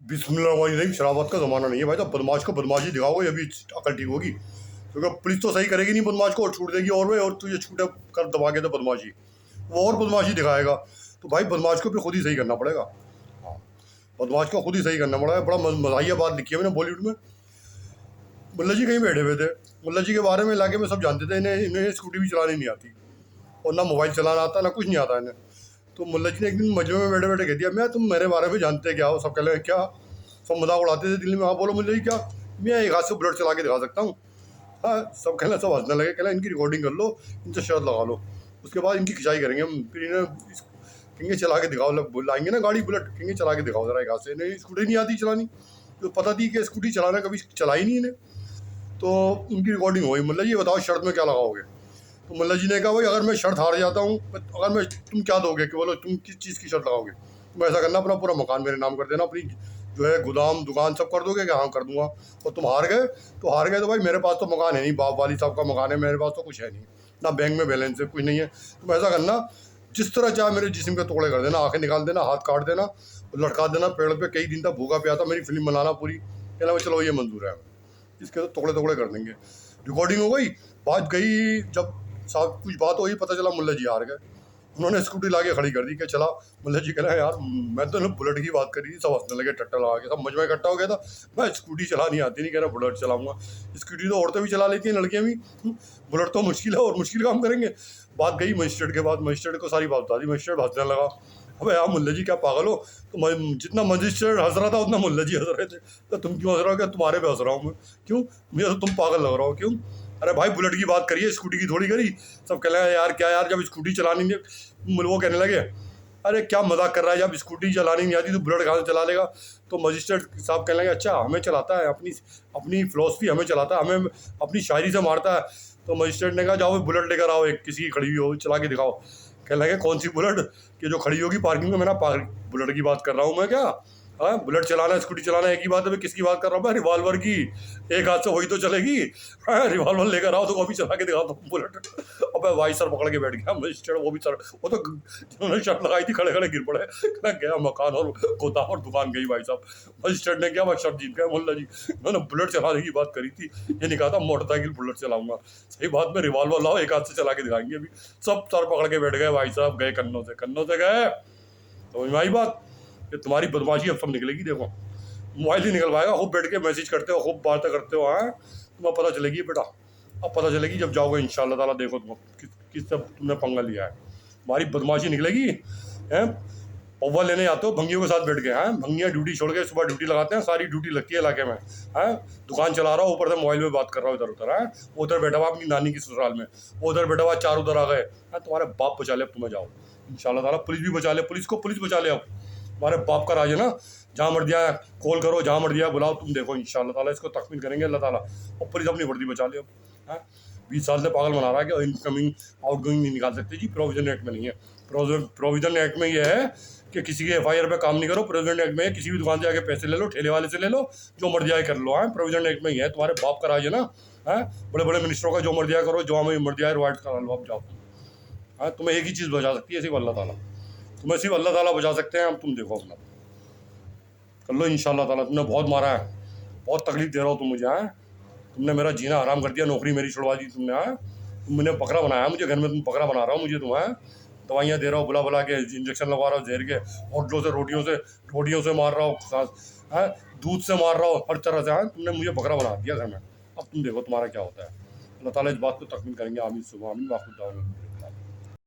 बिस्मिल्लाह, शराबत का ज़माना नहीं है भाई। तो बदमाश को बदमाशी दिखाओगे अभी अकल ठीक होगी, क्योंकि पुलिस तो सही करेगी नहीं बदमाश को, और छूट देगी और वे, और तुझे छूटे कर दबा के तो बदमाशी वो और बदमाशी दिखाएगा। तो भाई बदमाश को भी खुद ही सही करना पड़ेगा। हाँ, बदमाश को खुद ही सही करना पड़ेगा। बड़ा मज़ाहिया बात लिखी है मैंने बॉलीवुड में। मुल्ला जी कहीं बैठे हुए थे, मुल्ला जी के बारे में इलाके में सब जानते थे, इन्हें इन्हें स्कूटी भी चलानी नहीं आती, और ना मोबाइल चलाना आता, ना कुछ नहीं आता इन्हें। तो मुल्ला जी ने एक दिन मजमे में बैठे बैठे कह दिया, मैं तुम मेरे बारे में जानते क्या हो? सब कह रहे क्या, सब मजाक उड़ाते थे दिल्ली में। हाँ बोलो मुल्ला जी क्या, मैं एक हाथ से बुलेट चला के दिखा सकता हूँ। हाँ, सब कहना, सब हंसने लगे, कहना इनकी रिकॉर्डिंग कर लो, इनसे शर्त लगा लो, उसके बाद इनकी खिंचाई करेंगे हम। फिर इन्हें कहेंगे चला के दिखाओ, लाएंगे ना गाड़ी बुलेट, कहेंगे चला के दिखाओ जरा एक हाथ से। इन्हें स्कूटी नहीं आती चलानी, तो पता थी कि स्कूटी चलाना कभी चलाई नहीं इन्हें। तो उनकी रिकॉर्डिंग हुई, मुल्ला जी बताओ शर्त में क्या लगाओगे? तो मुल्ला जी ने कहा भाई अगर मैं शर्त हार जाता हूँ, अगर मैं, तुम क्या दोगे कि बोलो तुम किस चीज़ की शर्त लगाओगे? तुम ऐसा करना, अपना पूरा मकान मेरे नाम कर देना, अपनी जो है गोदाम दुकान सब कर दोगे कि हाँ कर दूंगा। और तुम हार गए तो भाई मेरे पास तो मकान है नहीं, बाप वाली साहब का मकान है, मेरे पास तो कुछ है नहीं, ना बैंक में बैलेंस है, कुछ नहीं है। तुम ऐसा करना, जिस तरह चाहे मेरे जिस्म के टुकड़े कर देना, आंखें निकाल देना, हाथ काट देना, लटका देना पेड़ पे, कई दिन तक भूखा प्यासा मेरी फिल्म बनाना पूरी। कहना चलो ये मंजूर है, इसके तो टुकड़े टुकड़े कर देंगे। रिकॉर्डिंग हो गई, बात गई, जब साहब कुछ बात हुई, पता चला मुल्ला जी हार गए। उन्होंने स्कूटी ला के खड़ी कर दी कि चला। मुल्ला जी कह रहे हैं यार मैं तो बुलेट की बात करी थी, सब हंसने लगे, टट्टा लगा के, सब मजमा इकट्ठा हो गया था। मैं स्कूटी चलानी आती नहीं, कह रहा बुलेट चलाऊंगा। स्कूटी तो औरतें भी चला लेती हैं, लड़कियां भी, बुलेट तो मुश्किल है और मुश्किल काम करेंगे। बात गई मजिस्ट्रेट के बाद, मजिस्ट्रेट को सारी बात बता दी, मजिस्ट्रेट हंसने लगा। अबे यार मुल्ला जी क्या पागल हो? तो जितना मजिस्ट्रेट हंस रहा था उतना मुल्ला जी हंस रहे थे। तो तुम क्यों हंस रहे हो? क्या तुम्हारे पे हंस रहा हूँ मैं? क्यों? मुझे तो तुम पागल लग रहा हो। क्यों? अरे भाई बुलेट की बात करिए, स्कूटी की थोड़ी करी। सब कह रहे हैं यार क्या यार, जब स्कूटी चलानी नहीं, वो कहने लगे अरे क्या मजाक कर रहा है, जब स्कूटी चलानी नहीं आती तो बुलेट कहाँ से चला लेगा? तो मजिस्ट्रेट साहब कहने लगे अच्छा हमें चलाता है, अपनी अपनी फिलोसफी हमें चलाता है, हमें अपनी शायरी से मारता है। तो मजिस्ट्रेट ने कहा जाओ बुलेट लेकर आओ, एक किसी की खड़ी हुई हो, चला के दिखाओ। कहने लगे कौन सी बुलेट कि जो खड़ी होगी पार्किंग में? मैंने बुलेट की बात कर रहा हूँ मैं क्या? हाँ, बुलेट चलाना स्कूटी चलाना एक ही बात है। मैं किसकी बात कर रहा हूँ? मैं रिवॉल्वर की, एक हाथ से वही तो चलेगी। हाँ, रिवॉल्वर लेकर आओ तो वो भी चला के दिखाता हूँ बुलेट। अब भाई सर पकड़ के बैठ गया मजिस्ट्रेट, वो भी सर, वो तो जिन्होंने शर्त लगाई थी खड़े खड़े गिर पड़े। कहना गया मकान और गोदाम और दुकान गई भाई साहब। मजिस्ट्रेट ने क्या, मैं शर्त जीत गया मुल्ला जी, मैंने बुलेट चलाने की बात करी थी, ये नहीं कहा था मोटरसाइकिल बुलेट चलाऊंगा। सही बात में रिवॉल्वर लाओ, एक हाथ से चला के दिखाएंगे अभी। सब सर पकड़ के बैठ गए भाई साहब, गए कन्नों से गए। तो वही बात कि तुम्हारी बदमाशी अब सब निकलेगी। देखो मोबाइल ही निकलवाएगा, खूब बैठ के मैसेज करते हो, खूब बातें करते हो। हाँ, तुम्हें पता चलेगी बेटा, अब पता चलेगी जब जाओगे इंशाल्लाह ताला। देखो तुम किस सब तुमने पंगा लिया है, तुम्हारी बदमाशी निकलेगी। हैं, पौवा लेने आते हो भंगियों के साथ बैठ के। हैं, भंगियाँ ड्यूटी छोड़ के सुबह ड्यूटी लगाते हैं, सारी ड्यूटी लगती है इलाके में। हैं, दुकान चला रहा हो, ऊपर से मोबाइल में बात कर रहा हो इधर उधर। हैं, उधर बैठा हुआ अपनी नानी की ससुराल में, उधर बैठा हुआ चार उधर आ गए। हैं, तुम्हारे बाप बचा ले, अब तुम्हें जाओ इंशाल्लाह ताला, पुलिस भी बचा ले, पुलिस को पुलिस बचा ले। अब तुम्हारे बाप का राज है ना, जहाँ मर दिया कॉल करो, जहाँ मर दिया बुलाओ, तुम देखो इंशाल्लाह ताला इसको तकमील करेंगे अल्लाह ताला। और पुलिस अपनी वर्दी बचा ले अब। हैं, 20 साल से पागल बना रहा है कि इनकमिंग आउटगोइंग नहीं निकाल सकते जी, प्रोविजन एक्ट में नहीं है। प्रोविजन एक्ट में ये है कि किसी के FIR पे काम नहीं करो। प्रोविजन एक्ट में किसी भी दुकान से आके पैसे ले लो, ठेले वाले से ले लो, जो मर जाए कर लो। हाँ, प्रोविजन एक्ट में ही है, तुम्हारे बाप का राज है ना। है, बड़े बड़े मिनिस्टरों का जो मर दिया करो, जो हमें मर जाए रॉयट्स करा लो, आप जाओ। हाँ, तुम्हें एक ही चीज़ बचा सकती है, सिर्फ अल्लाह ताला, तुम्हें सिर्फ अल्लाह ताला बचा सकते हैं। अब तुम देखो अपना कर लो इंशाल्लाह ताला। तुमने बहुत मारा है, बहुत तकलीफ दे रहा हो तुम मुझे। हाँ, तुमने मेरा जीना हराम कर दिया, नौकरी मेरी छुड़वा दी तुमने। हाँ, तुमने बकरा बनाया मुझे घर में, तुम बकरा बना रहा हो मुझे तुम। दवाइयाँ दे रहा हो, बुला बुला के इंजेक्शन लगवा रहा हो जहर के, होटलों से रोटियों से मार रहा हो, हाँ, दूध से मार रहा हो, हर तरह से। हाँ, तुमने मुझे बकरा बना दिया घर में। अब तुम देखो तुम्हारा क्या होता है। अल्लाह ताला इस बात को तकमील करेंगे। आमीन सुबह आमीन वाखुद।